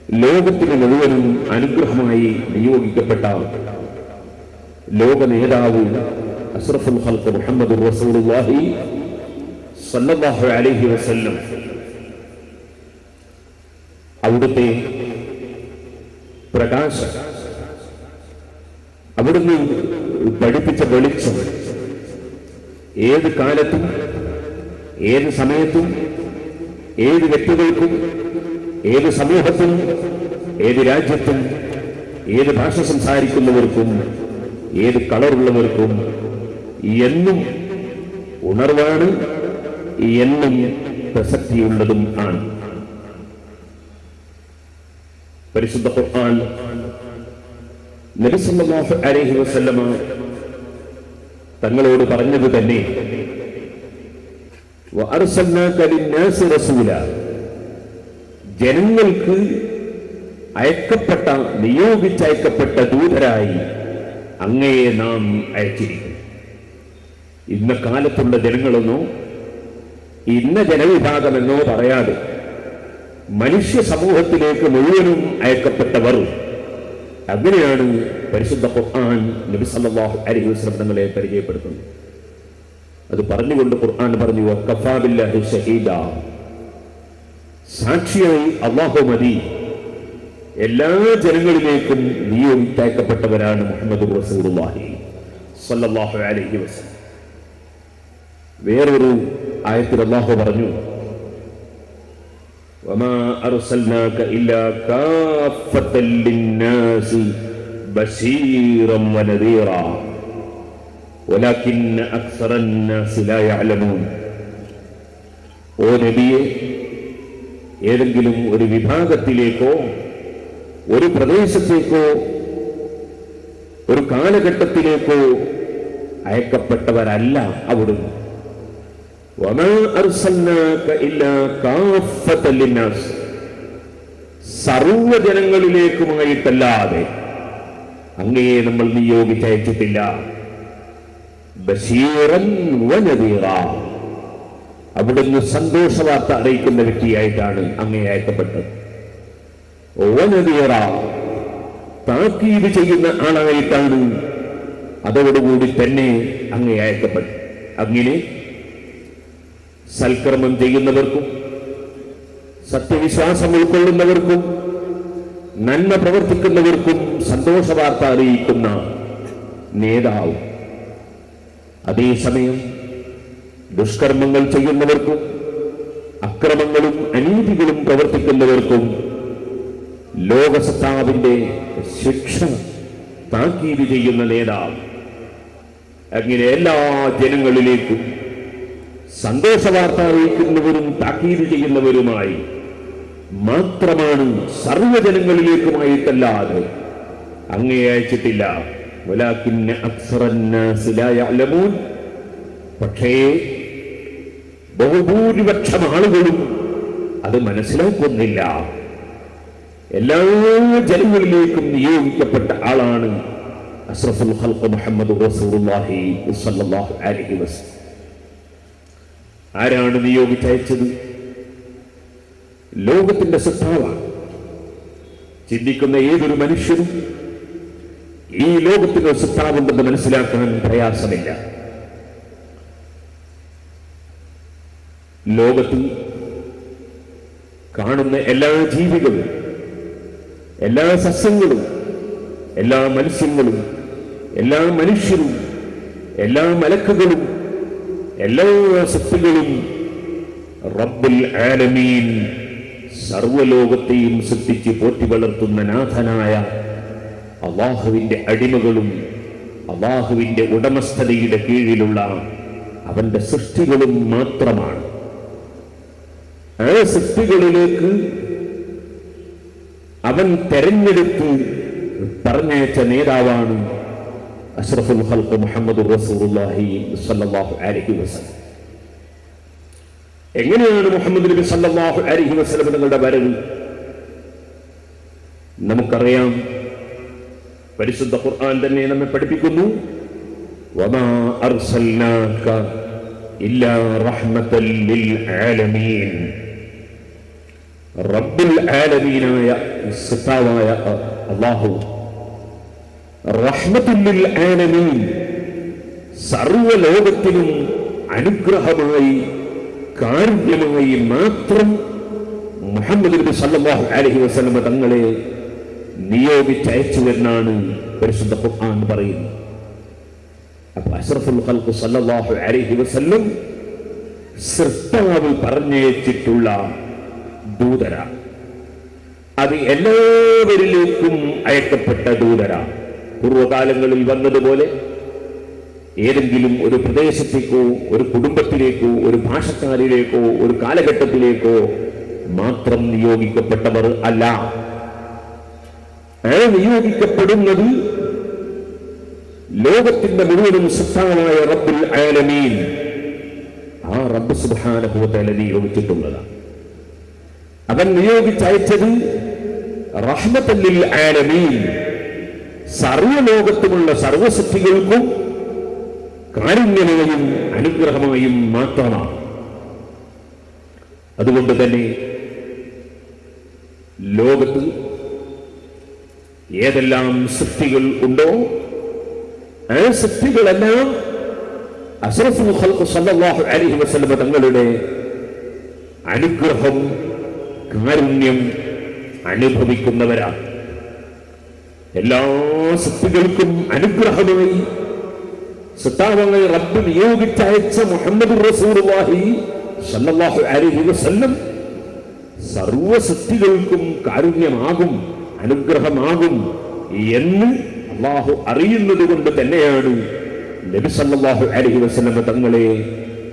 ലോകത്തിന് മുഴുവനും അനുഗ്രഹമായി നിയോഗിക്കപ്പെട്ട ലോക നേതാവ് അഷ്റഫുൽ ഖൽഖ് മുഹമ്മദുർ റസൂലുള്ളാഹി സ്വല്ലല്ലാഹു അലൈഹി വസല്ലം അവിടുത്തെ പ്രകാശം, അവിടുന്ന് പഠിപ്പിച്ച വെളിച്ചം ഏത് കാലത്തും ഏത് സമയത്തും ഏത് വ്യക്തികൾക്കും ഏത് സമൂഹത്തിനും ഏത് രാജ്യത്തും ഏത് ഭാഷ സംസാരിക്കുന്നവർക്കും ഏത് കളറുള്ളവർക്കും എന്നും ഉണർവാണ്, എന്നും പ്രസക്തിയുള്ളതും ആണ്. പരിശുദ്ധ ഖുർആൻ നബി സല്ലല്ലാഹു അലൈഹി വസല്ലമ തങ്ങളോട് പറഞ്ഞത് തന്നെ വഅർസൽനാക ലിന്നാസി റസൂല, ജനങ്ങൾക്ക് അയക്കപ്പെട്ട നിയോഗിച്ചയക്കപ്പെട്ട ദൂതരായി അങ്ങയെ നാം അയച്ചിരിക്കുന്നു. ഇന്ന കാലത്തുള്ള ജനങ്ങളെന്നോ ഇന്ന ജനവിഭാഗമെന്നോ പറയാതെ മനുഷ്യ സമൂഹത്തിലേക്ക് മുഴുവനും അയക്കപ്പെട്ടവർ. അങ്ങനെയാണ് പരിശുദ്ധ ഖുർആൻ നബി സല്ലല്ലാഹു അലൈഹി വസല്ലം തങ്ങളെ പരിചയപ്പെടുത്തുന്നത്. അത് പറഞ്ഞുകൊണ്ട് ഖുർആൻ പറഞ്ഞു വഖഫാ ബില്ലാഹി ഷഹീദ, സാക്ഷിയായി അല്ലാഹു മതി. എല്ലാ ജനങ്ങളിലേക്കും നിയോഗിച്ചയക്കപ്പെട്ടവരാണ് മുഹമ്മദുർ റസൂലുള്ളാഹി സ്വല്ലല്ലാഹു അലൈഹി വസല്ലം. വേറൊരു ആയത്തിൽ അല്ലാഹു പറഞ്ഞു വമാ അർസൽനാക ഇല്ലാ കാഫത്തൻ ലിന്നാസി ബശീറൻ വനദീറ വലാകിന്ന അക്സറന്നാസി ലാ യഅലമൂൻ. ഓ നബിയെ, ഏതെങ്കിലും ഒരു വിഭാഗത്തിലേക്കോ ഒരു പ്രദേശത്തേക്കോ ഒരു കാലഘട്ടത്തിലേക്കോ അയക്കപ്പെട്ടവരല്ല അവിടുന്ന്. വമാ അർസൽനാക ഇല്ലാ കാഫത്തൻ ലിന്നാസ്, സർവ്വജനങ്ങളിലേക്കുമായിട്ടല്ലാതെ അങ്ങയെ നമ്മൾ നിയോഗിച്ചയച്ചിട്ടില്ല. ബശീറൻ വനദീറ, അവിടുന്ന് സന്തോഷവാർത്ത അറിയിക്കുന്ന വ്യക്തിയായിട്ടാണ് അങ്ങേ അയക്കപ്പെട്ടത്. വനദീറ, താക്കീത് ചെയ്യുന്ന ആളായിട്ടാണ് അതോടുകൂടി തന്നെ അങ്ങേ അയക്കപ്പെട്ടു. അങ്ങനെ സൽക്കർമ്മം ചെയ്യുന്നവർക്കും സത്യവിശ്വാസം ഉൾക്കൊള്ളുന്നവർക്കും നന്മ പ്രവർത്തിക്കുന്നവർക്കും സന്തോഷവാർത്ത അറിയിക്കുന്ന നേതാവ്. അതേസമയം ദുഷ്കർമ്മങ്ങൾ ചെയ്യുന്നവർക്കും അക്രമങ്ങളും അനീതികളും പ്രവർത്തിക്കുന്നവർക്കും ലോകസത്താവിന്റെ ശിക്ഷ താക്കീത് ചെയ്യുന്ന നേതാവ്. അങ്ങനെ എല്ലാ ജനങ്ങളിലേക്കും സന്തോഷവാർത്ത അറിയിക്കുന്നവരും താക്കീത് ചെയ്യുന്നവരുമായി മാത്രമാണ്, സർവ്വജനങ്ങളിലേക്കുമായിട്ടല്ലാതെ അങ്ങേ അയച്ചിട്ടില്ല. വലാകിന്ന അക്സറന്നാസി ലാ യഅലമൂൻ, പക്ഷേ ബഹുഭൂരിപക്ഷം ആളുകളും അത് മനസ്സിലാക്കുന്നില്ല. എല്ലാ ജനങ്ങളിലേക്കും നിയോഗിക്കപ്പെട്ട ആളാണ് അഷ്റഫുൽ ഖൽഖ് മുഹമ്മദുർ റസൂലുള്ളാഹി സ്വല്ലല്ലാഹു അലൈഹി വസല്ലം. ആരാണ് നിയോഗിച്ചയച്ചത്? ലോകത്തിന്റെ സൃഷ്ടാവാണ്. ചിന്തിക്കുന്ന ഏതൊരു മനുഷ്യനും ഈ ലോകത്തിന് സൃഷ്ടാവുണ്ടെന്ന് മനസ്സിലാക്കാൻ പ്രയാസമില്ല. ലോകത്തിൽ കാണുന്ന എല്ലാ ജീവികളും, എല്ലാ സസ്യങ്ങളും, എല്ലാ മത്സ്യങ്ങളും, എല്ലാ മനുഷ്യരും, എല്ലാ മലക്കുകളും, എല്ലാ സൃഷ്ടികളും റബ്ബുൽ ആലമീൻ സർവ്വലോകത്തെയും സൃഷ്ടിച്ച് പോറ്റി വളർത്തുന്ന നാഥനായ അല്ലാഹുവിന്റെ അടിമകളും അല്ലാഹുവിന്റെ ഉടമസ്ഥതയുടെ കീഴിലുള്ള അവന്റെ സൃഷ്ടികളും മാത്രമാണ്. ആ സൃഷ്ടികളിലേക്ക് അവൻ തെരഞ്ഞെടുത്ത് പറഞ്ഞയച്ച നേതാവാണ് അഷ്റഫുൽ ഖൽഖ് മുഹമ്മദുർ റസൂലുള്ളാഹി സ്വല്ലല്ലാഹു അലൈഹി വസല്ലം. എങ്ങനെയാണ് മുഹമ്മദ് നബി സല്ലല്ലാഹു അലൈഹി വസല്ലം തങ്ങളുടെ വരവ്? നമുക്കറിയാം, പരിശുദ്ധ ഖുർആൻ തന്നെ നമ്മെ പഠിപ്പിക്കുന്നു, വമാ അർസൽനാക ഇല്ലാ റഹ്മത്തൻ ലിൽ ആലമീൻ. റബ്ബുൽ ആലമീനായ സിത്താവായ അല്ലാഹു റഹ്മത്തുൽ ലിൽ ആലമീൻ സർവ്വലോകത്തിനും അനുഗ്രഹമായി കാരുണ്യമായി മാത്രം മുഹമ്മദ് നബി സല്ലല്ലാഹു അലൈഹി വസല്ലം തങ്ങളെ നിയോഗിച്ചയച്ചുവെന്നാണ് പരിശുദ്ധ ഖുർആൻ പറയുന്നത്. അപ്പൊ അഷ്റഫുൽ ഖൽഖ് സല്ലല്ലാഹു അലൈഹി വസല്ലം സൃഷ്ടാവ് പറഞ്ഞയച്ചിട്ടുള്ള ദൂതര, അത് എല്ലാവരിലേക്കും അയക്കപ്പെട്ട ദൂതര. പൂർവ്വകാലങ്ങളിൽ വന്നതുപോലെ ഏതെങ്കിലും ഒരു പ്രദേശത്തേക്കോ ഒരു കുടുംബത്തിലേക്കോ ഒരു ഭാഷക്കാരിലേക്കോ ഒരു കാലഘട്ടത്തിലേക്കോ മാത്രം നിയോഗിക്കപ്പെട്ടവർ അല്ല. നിയോഗിക്കപ്പെടുന്നത് ലോകത്തിന്റെ മുഴുവനും സൃഷ്ടാവായ റബ്ബുൽ ആലമീൻ, ആ റബ്ബ് സുബ്ഹാനഹു വ തആല നിയോഗിച്ചിട്ടുള്ളതാണ്. അവൻ നിയോഗിച്ചയച്ചത് റഹ്മത്തുൽ ലിൽ ആലമീൻ, സർവ്വലോകത്തുമുള്ള സർവ്വസൃഷ്ടികൾക്കും കാരുണ്യമായും അനുഗ്രഹമായും മാത്രമാണ്. അതുകൊണ്ട് തന്നെ ലോകത്ത് ഏതെല്ലാം സൃഷ്ടികൾ ഉണ്ടോ ആ സൃഷ്ടികളെല്ലാം അഷ്റഫുൽ ഖൽഖ് സല്ലല്ലാഹു അലൈഹി വസല്ലം തങ്ങളുടെ അനുഗ്രഹം കാരുണ്യം അനുഭവിക്കുന്നവരാണ്. എല്ലാ സൃഷ്ടികൾക്കും അനുഗ്രഹമായി സൃഷ്ടാവായ റബ്ബ് നിയോഗിച്ചയച്ച മുഹമ്മദ് റസൂലുള്ളാഹി സല്ലല്ലാഹു അലൈഹി വസല്ലം സർവ്വ സൃഷ്ടികൾക്കും കാരുണ്യമാകും അനുഗ്രഹമാകും എന്ന് അല്ലാഹു അറിയുന്നത് കൊണ്ട് തന്നെയാണ് നബി സല്ലല്ലാഹു അലൈഹി വസല്ലം തങ്ങളെ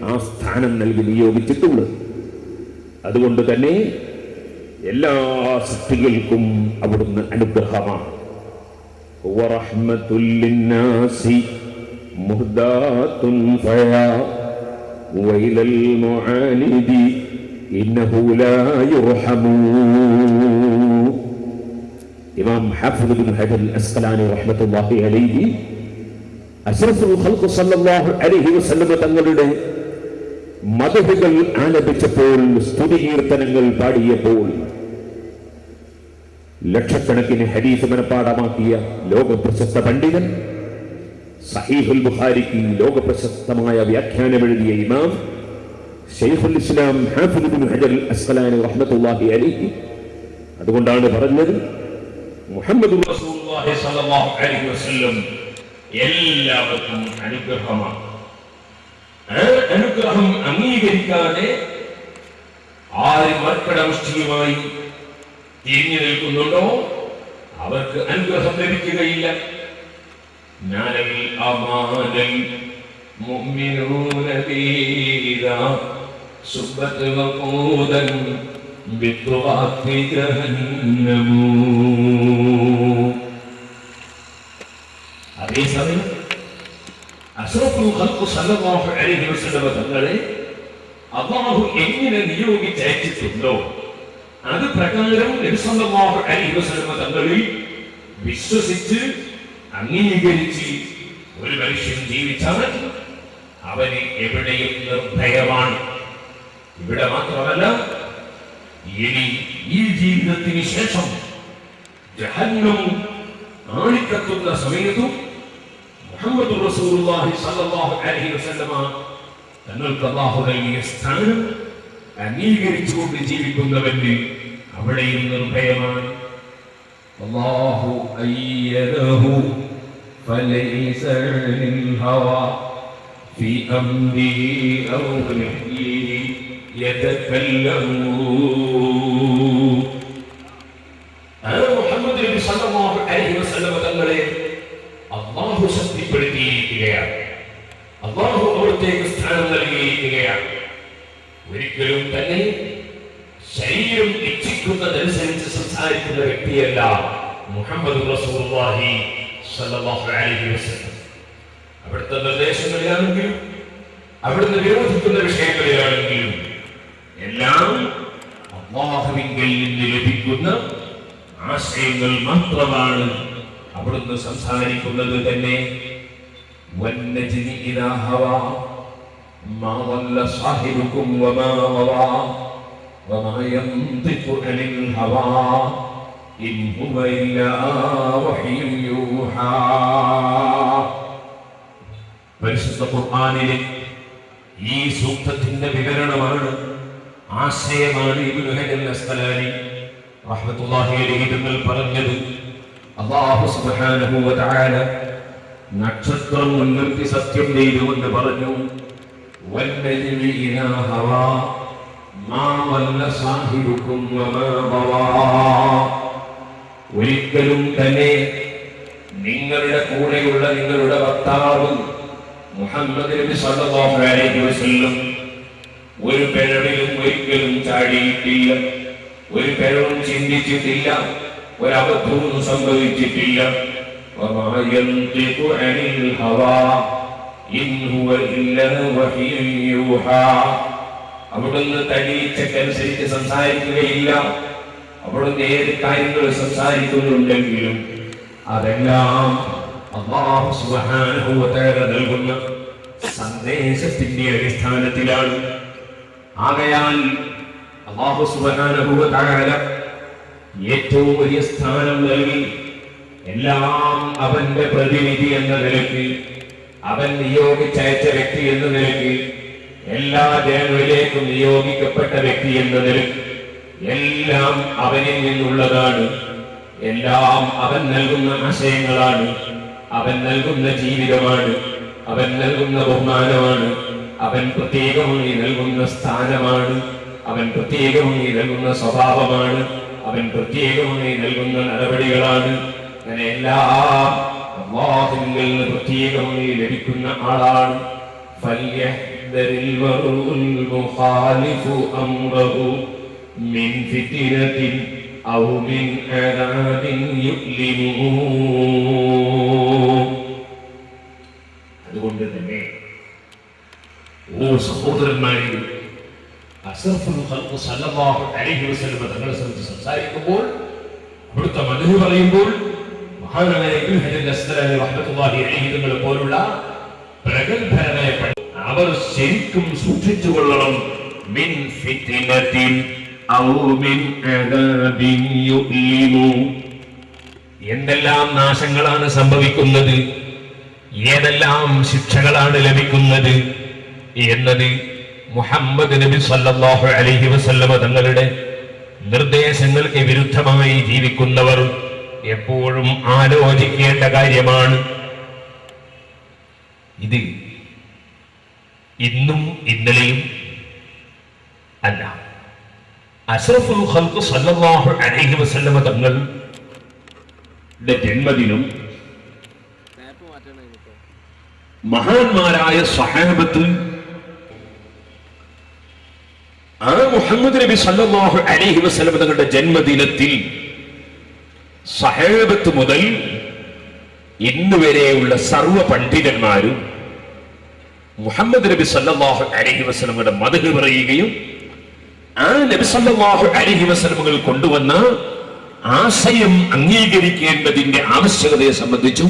ആ സ്ഥാനം നൽകി നിയോഗിച്ചിട്ടുള്ളത്. അതുകൊണ്ട് തന്നെ എല്ലാ സൃഷ്ടികൾക്കും അവിടുന്ന് അനുഗ്രഹമാണ്. വറഹ്മത്തുൽ ലിന്നാസി മുഹ്ദാത്തുൻ ഫയാ വൈലൽ മുആനിദി ഇന്നഹു ലാ യുർഹമൂ. ഇമാം ഹാഫിദ് ഇബ്നു ഹജർ അസ്ഖലാനി റഹ്മത്തുള്ളാഹി അലൈഹി അഷ്റഫുൽ ഖൽഖ് സല്ലല്ലാഹു അലൈഹി വസല്ലം തങ്ങളുടെ മദ്ഹുകൾ ആലപിച്ചപ്പോൾ, സ്തുതികീർത്തനങ്ങൾ പാടിയപ്പോൾ ലക്ഷക്കണക്കിന് ഹദീസ് മനപ്പാഠമാക്കിയ ലോകപ്രശസ്ത പണ്ഡിതൻ, സഹീഹുൽ ബുഖാരിക്ക് ലോകപ്രശസ്തമായ വ്യാഖ്യാനം എഴുതിയ ഇമാം ശൈഖുൽ ഇസ്ലാം ഹാഫിദ് ഇബ്നു ഹജർ അസ്ഖലാനി റഹ്മത്തുള്ളാഹി അലൈഹി അതുകൊണ്ടാണ് പറഞ്ഞത്, മുഹമ്മദ് റസൂലുള്ളാഹി സ്വല്ലല്ലാഹു അലൈഹി വസല്ലം എല്ലാവർക്കും അനുഗ്രഹമാണ്. അനുഗ്രഹം അംഗീകരിക്കാതെ ആര് മർക്കടമുഷ്ടിയുമായി തിരിഞ്ഞു നിൽക്കുന്നുണ്ടോ അവർക്ക് അനുഗ്രഹം ലഭിക്കുകയില്ല. നാലൽ അമാനൽ മുഅ്മിനൂന ബീദാ സുബ്ബത്ത് വഖൂദൻ ബിത്തുഗാത്തി ജഹന്നമൂ. അതേസമയം അഷ്റഫുൽ ഖൽഖ് സല്ലല്ലാഹു അലൈഹി വസല്ലം തങ്ങളെ അല്ലാഹു എങ്ങനെ നിയോഗിച്ചയച്ചിട്ടുണ്ടോ അത് പ്രകാരം നബി സല്ലല്ലാഹു അലൈഹി വസല്ലം തങ്ങളിൽ വിശ്വസിച്ച് അംഗീകരിച്ച് ഒരു മനുഷ്യൻ ജീവിച്ചാൽ അവന് എവിടെയും നിർഭയമാണ്. ഇവിടെ മാത്രമല്ല, ഇനി ഈ ജീവിതത്തിന് ശേഷം ജഹന്നം ആളിക്കത്തുന്ന സമയത്തും മുഹമ്മദ് റസൂലുള്ളാഹി സ്വല്ലല്ലാഹു അലൈഹി വസല്ലം തങ്ങൾക്ക് അല്ലാഹു നൽകിയ സ്ഥാനം അംഗീകരിച്ചുകൊണ്ട് ജീവിക്കുന്നവന് അവിടെയും നിർഭയമാണ്. അല്ലാഹു അയ്യദഹു ഫലൈസ ലിൽ ഹവാ ഫീ അംരിഹി ഔ നഹ്യിഹി യതകല്ലമൂ. മുഹമ്മദ് നബി സല്ലല്ലാഹു അലൈഹി വസല്ലം തങ്ങളെ അല്ലാഹു ശക്തിപ്പെടുത്തിയിരിക്കുകയാണ്. അല്ലാഹു അവിടത്തേക്ക് സ്ഥാനം നൽകിയിരിക്കുകയാണ്. ഒരിക്കലും തന്നെ ശരീരം ഇച്ഛിക്കുന്നതനുസരിച്ച് സംസാരിക്കുന്ന വ്യക്തിയല്ല മുഹമ്മദ് റസൂലുള്ളാഹി സ്വല്ലല്ലാഹു അലൈഹി വസല്ലം. അവിടുത്തെ നിർദ്ദേശങ്ങളിലാണെങ്കിലും അവിടുന്ന് വിരോധിക്കുന്ന വിഷയങ്ങളിലാണെങ്കിലും എല്ലാം അല്ലാഹുവിങ്കിൽ നിന്ന് ലഭിക്കുന്ന ആശയങ്ങൾ മാത്രമാണ് അവിടുന്ന് സംസാരിക്കുന്നത് തന്നെ. വന്നജ്മി ഇദാ ഹവാ മാ ضل صاحبكم وما غوى വമാ യൻതിഖു അനിൽ ഹവാ ഇൻ ഹുവ ഇല്ലാ വഹ്യു യൂഹാ. പരിശുദ്ധ ഖുർആനിലെ ഈ സൂക്തത്തിന്റെ വിവരണമാണ്, ആശയമാണ് ഇബ്നു ഹജർ അസ്ഖലാനി റഹ്മത്തുള്ളാഹി അലൈഹി തങ്ങൾ പറഞ്ഞത്. അല്ലാഹു സുബ്ഹാനഹു വ തആല നക്ഷത്രം മുൻനിർത്തി സത്യം ചെയ്തുകൊണ്ട് പറഞ്ഞു, വന്നജ്മി ഇദാ ഹവാ മാ വല്ല സാഹിബുക്കും വമാ ഗവാ. ഒരിക്കലും തന്നെ നിങ്ങളുടെ കൂടെയുള്ള നിങ്ങളുടെ ഭർത്താവ് മുഹമ്മദ് നബി സല്ലല്ലാഹു അലൈഹി വസല്ലം ഒരു പിഴവിലും ഒരിക്കലും ചാടിയിട്ടില്ല, ഒരു പിഴവും ചിന്തിച്ചിട്ടില്ല, ഒരബദ്ധവും സംഭവിച്ചിട്ടില്ല. വമാ യൻതിഖു അനിൽ ഹവാ ഇൻ ഹുവ ഇല്ലാ വഹ്യു യൂഹാ. അവിടുന്ന് തനിച്ചക്കനുസരിച്ച് സംസാരിക്കുകയില്ല. അവിടുന്ന് ഏത് കാര്യങ്ങൾ സംസാരിക്കുന്നുണ്ടെങ്കിലും അതെല്ലാം അല്ലാഹു സുബ്ഹാനഹു വ തആല നൽകുന്ന സന്ദേശത്തിന്റെ അടിസ്ഥാനത്തിലാണ്. ആകയാൽ അല്ലാഹു സുബ്ഹാനഹു വ തആല ഏറ്റവും വലിയ സ്ഥാനം നൽകി എല്ലാം അവന്റെ പ്രതിനിധി എന്ന നിലയ്ക്ക്, അവൻ നിയോഗിച്ചയച്ച വ്യക്തി എന്ന നിലയ്ക്ക്, എല്ലാ ജനങ്ങളിലേക്കും നിയോഗിക്കപ്പെട്ട വ്യക്തി എന്ന നിലയ്ക്ക് എല്ലാം അവനിൽ നിന്നുള്ളതാണ്. എല്ലാം അവൻ നൽകുന്ന ആശയങ്ങളാണ്, അവൻ നൽകുന്ന ജീവിതമാണ്, അവൻ നൽകുന്ന ബഹുമാനമാണ്, അവൻ പ്രത്യേകമായി നൽകുന്ന സ്ഥാനമാണ്, അവൻ പ്രത്യേകമായി നൽകുന്ന സ്വഭാവമാണ്, അവൻ പ്രത്യേകമായി നൽകുന്ന നടപടികളാണ്. അങ്ങനെ എല്ലാം അല്ലാഹുവിൽ നിന്ന് പ്രത്യേകമായി ലഭിക്കുന്ന ആളാണ്. ഫൽയഹ്ദരിൽ മർഉൽ മുഖാലിഫു അംറഹു മിൻ ഫിത്നത്തിൻ ഔ മിൻ അദാബിൻ യുഅ്ലിമു. അതുകൊണ്ട് തന്നെ ഓ സഹോദരന്മാരെ, അഷ്റഫുൽ ഖൽഖ് സല്ലല്ലാഹു അലൈഹി വസല്ലം തങ്ങളെ സംബന്ധിച്ച് സംസാരിക്കുമ്പോൾ, അവിടുത്തെ മദ്ഹ് പറയുമ്പോൾ, മഹാനായ ഇബ്നു ഹജർ അസ്ഖലാനി റഹ്മത്തുള്ളാഹി അലൈഹി തങ്ങളെ പോലുള്ള പ്രഗത്ഭരായ അവർ ശരിക്കും സൂക്ഷിച്ചുകൊള്ളണം. മിൻ ഫിത്നത്തിൻ ഔ മിൻ അദാബിൻ യുഅ്ലിമു. എന്തെല്ലാം നാശങ്ങളാണ് സംഭവിക്കുന്നത്, ഏതെല്ലാം ശിക്ഷകളാണ് ലഭിക്കുന്നത് എന്നത് മുഹമ്മദ് നബി സല്ലല്ലാഹു അലൈഹി വസല്ലമ തങ്ങളുടെ നിർദ്ദേശങ്ങൾക്ക് വിരുദ്ധമായി ജീവിക്കുന്നവർ എപ്പോഴും ആലോചിക്കേണ്ട കാര്യമാണ്. ഇത് ഇന്നും ഇന്നലെയും അല്ല. അഷ്റഫുൽ ഖൽഖ് സല്ലല്ലാഹു അലൈഹി വസല്ലമ തങ്ങളുടെ ജന്മദിനം മഹാന്മാരായ സ്വഹാബത്ത് ആ മുഹമ്മദ് നബി സല്ലല്ലാഹു അലൈഹി വസല്ലം തങ്ങളുടെ ജന്മദിനത്തിൽ സ്വഹാബത്ത് മുതൽ ഇന്ന് വരെയുള്ള സർവ്വ പണ്ഡിതന്മാരും മുഹമ്മദ് നബി സല്ലല്ലാഹു അലൈഹി വസല്ലമയുടെ മദ്ഹ് പറയുകയും ആ നബി സല്ലല്ലാഹു അലൈഹി വസല്ലമകൾ കൊണ്ടുവന്ന ആശയം അംഗീകരിക്കേണ്ടതിന്റെ ആവശ്യകതയെ സംബന്ധിച്ചും